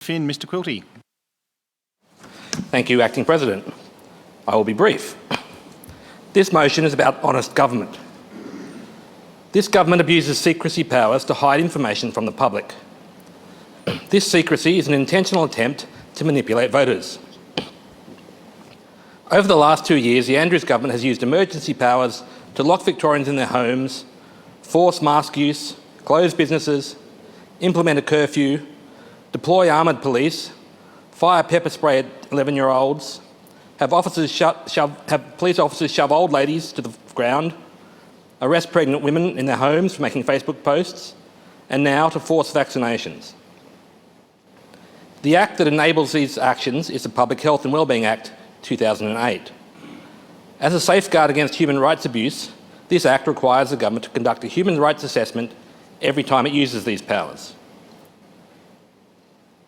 Finn. Mr Quilty. Thank you, Acting President. I will be brief. This motion is about honest government. This government abuses secrecy powers to hide information from the public. This secrecy is an intentional attempt to manipulate voters. Over the last 2 years, the Andrews government has used emergency powers to lock Victorians in their homes, force mask use, close businesses, implement a curfew, deploy armoured police, fire pepper spray at 11-year-olds, have police officers shove old ladies to the ground, arrest pregnant women in their homes for making Facebook posts, and now to force vaccinations. The Act that enables these actions is the Public Health and Wellbeing Act 2008. As a safeguard against human rights abuse, this Act requires the government to conduct a human rights assessment every time it uses these powers.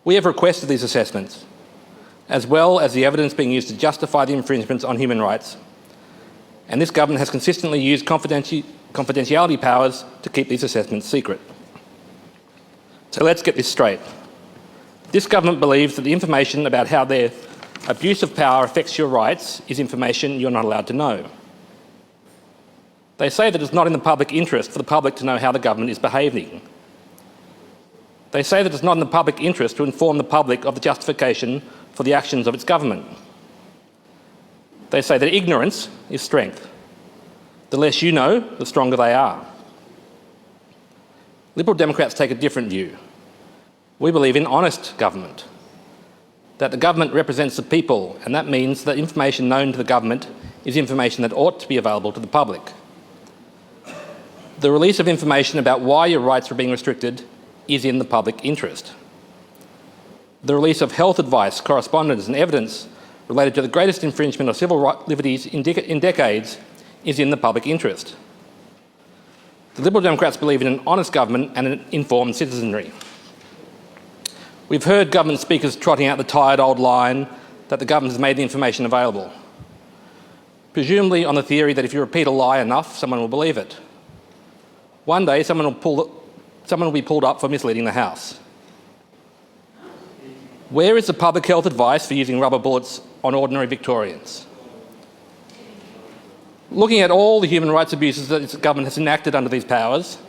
We have requested these assessments, as well as the evidence being used to justify the infringements on human rights, and this government has consistently used confidentiality powers to keep these assessments secret. So let's get this straight. This government believes that the information about how their abuse of power affects your rights is information you're not allowed to know. They say that it's not in the public interest for the public to know how the government is behaving. They say that it's not in the public interest to inform the public of the justification for the actions of its government. They say that ignorance is strength. The less you know, the stronger they are. Liberal Democrats take a different view. We believe in honest government, that the government represents the people, and that means that information known to the government is information that ought to be available to the public. The release of information about why your rights are being restricted is in the public interest. The release of health advice, correspondence and evidence related to the greatest infringement of civil liberties in decades is in the public interest. The Liberal Democrats believe in an honest government and an informed citizenry. We've heard government speakers trotting out the tired old line that the government has made the information available, presumably on the theory that if you repeat a lie enough, someone will believe it. One day, someone will be pulled up for misleading the House. Where is the public health advice for using rubber bullets on ordinary Victorians? Looking at all the human rights abuses that this government has enacted under these powers,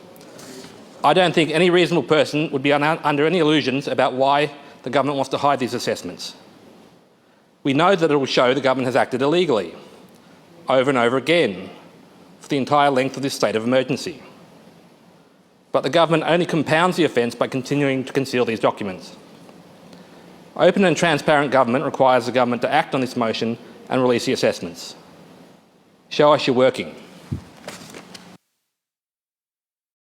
I don't think any reasonable person would be under any illusions about why the government wants to hide these assessments. We know that it will show the government has acted illegally, over and over again, for the entire length of this state of emergency. But the government only compounds the offence by continuing to conceal these documents. Open and transparent government requires the government to act on this motion and release the assessments. Show us you're working.